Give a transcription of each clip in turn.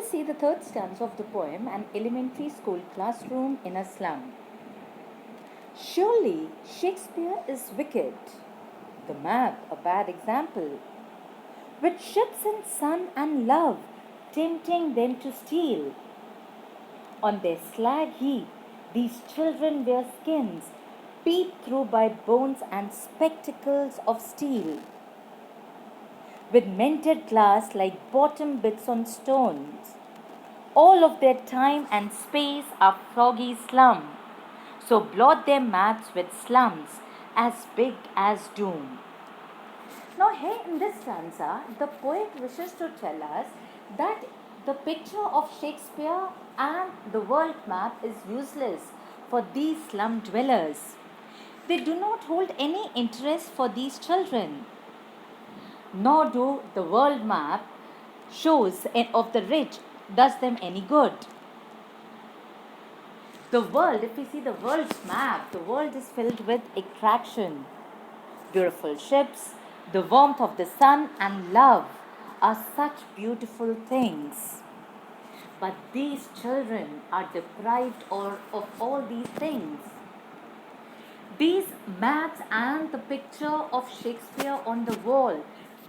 see the third stanza of the poem, An Elementary School Classroom in a Slum. Surely Shakespeare is wicked, the map a bad example, with ships and sun and love tempting them to steal. On their slag heap, these children wear skins, peeped through by bones and spectacles of steel, with mented glass like bottom bits on stones. All of their time and space are froggy slum, so blot their maps with slums as big as doom. Now, here in this stanza, the poet wishes to tell us that the picture of Shakespeare and the world map is useless for these slum dwellers. They do not hold any interest for these children, nor do the world map shows of the rich does them any good. The world, if we see the world's map, the world is filled with attraction. Beautiful ships, the warmth of the sun, and love are such beautiful things. But these children are deprived of all these things. These maps and the picture of Shakespeare on the wall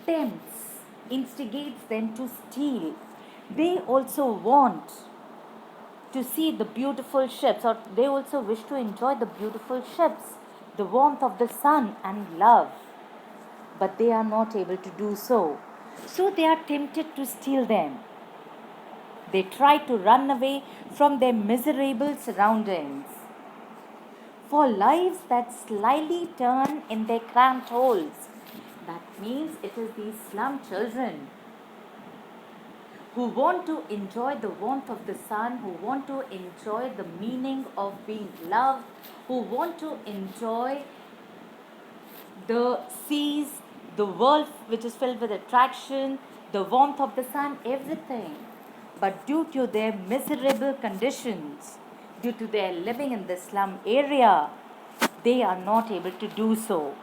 tempts, instigates them to steal. They also want to see the beautiful ships, or they also wish to enjoy the beautiful ships, the warmth of the sun and love. But they are not able to do so. So they are tempted to steal them. They try to run away from their miserable surroundings. For lives that slyly turn in their cramped holes. That means it is these slum children who want to enjoy the warmth of the sun, who want to enjoy the meaning of being loved, who want to enjoy the seas, the world which is filled with attraction, the warmth of the sun, everything. But due to their miserable conditions, due to their living in the slum area, they are not able to do so.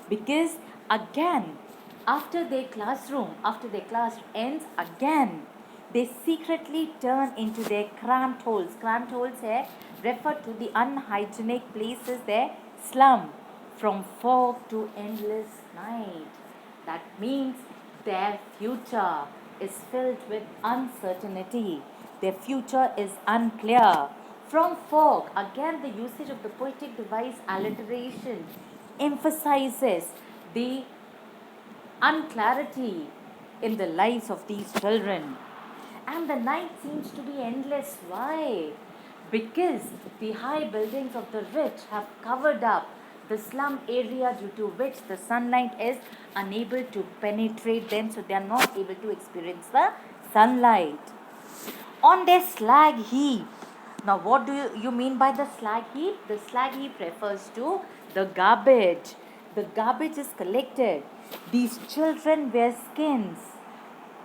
Because again, after their class ends, again, they secretly turn into their cramped holes. Cramped holes here refer to the unhygienic places there, slum, from fog to endless night. That means their future is filled with uncertainty. Their future is unclear. From fog, again the usage of the poetic device alliteration emphasizes the unclarity in the lives of these children. And the night seems to be endless. Why? Because the high buildings of the rich have covered up the slum area, due to which the sunlight is unable to penetrate them, so they are not able to experience the sunlight. On their slag heap. Now, what do you mean by the slag heap? The slag heap refers to the garbage. The garbage is collected. These children wear skins,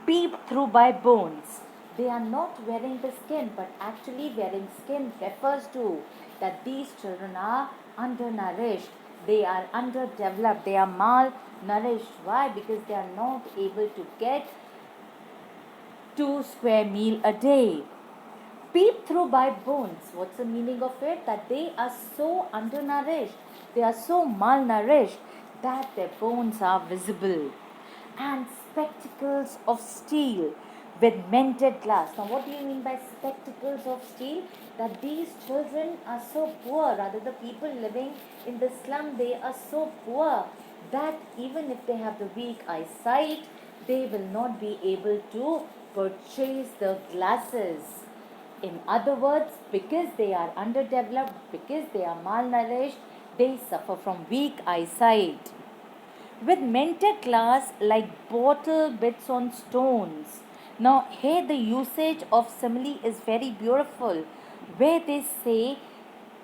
peep through by bones. They are not wearing the skin, but actually wearing skin refers to that these children are undernourished. They are underdeveloped. They are malnourished. Why? Because they are not able to get 2 square meal a day. Peep through by bones. What's the meaning of it? That they are so undernourished, they are so malnourished that their bones are visible. And spectacles of steel with mended glass. Now, what do you mean by spectacles of steel? That these children are so poor, rather the people living in the slum, they are so poor that even if they have the weak eyesight, they will not be able to purchase the glasses. In other words, because they are underdeveloped, because they are malnourished, they suffer from weak eyesight. With mented glass like bottle bits on stones. Now, here the usage of simile is very beautiful, where they say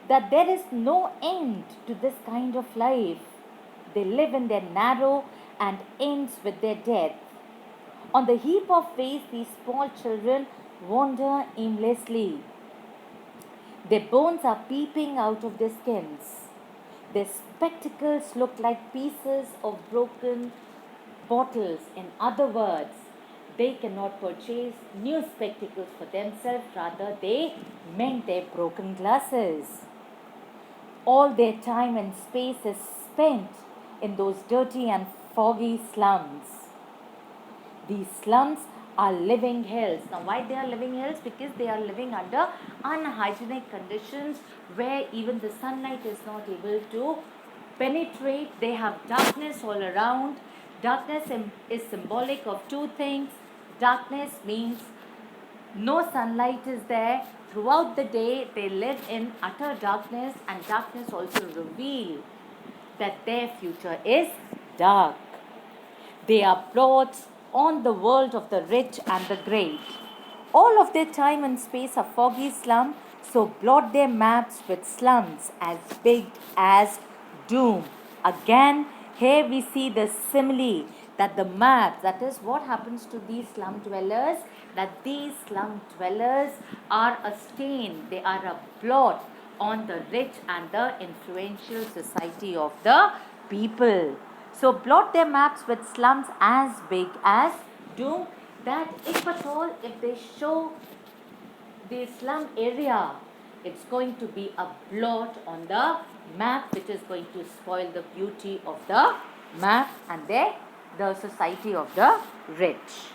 that there is no end to this kind of life. They live in their narrow and ends with their death. On the heap of waste, these small children wander aimlessly. Their bones are peeping out of their skins. Their spectacles look like pieces of broken bottles. In other words, They cannot purchase new spectacles for themselves, rather, they mend their broken glasses. All their time and space is spent in those dirty and foggy slums. These slums are living hells. Now, why they are living hells? Because they are living under unhygienic conditions where even the sunlight is not able to penetrate. They have darkness all around. Darkness is symbolic of two things. Darkness means no sunlight is there. Throughout the day, they live in utter darkness, and darkness also reveals that their future is dark. They are blots on the world of the rich and the great. All of their time and space are foggy slum, so blot their maps with slums as big as doom. Again, here we see the simile that the maps, that is what happens to these slum dwellers, that these slum dwellers are a stain, they are a blot on the rich and the influential society of the people. So blot their maps with slums as big as doom, that if at all, if they show the slum area, it's going to be a blot on the map, which is going to spoil the beauty of the map and the society of the rich.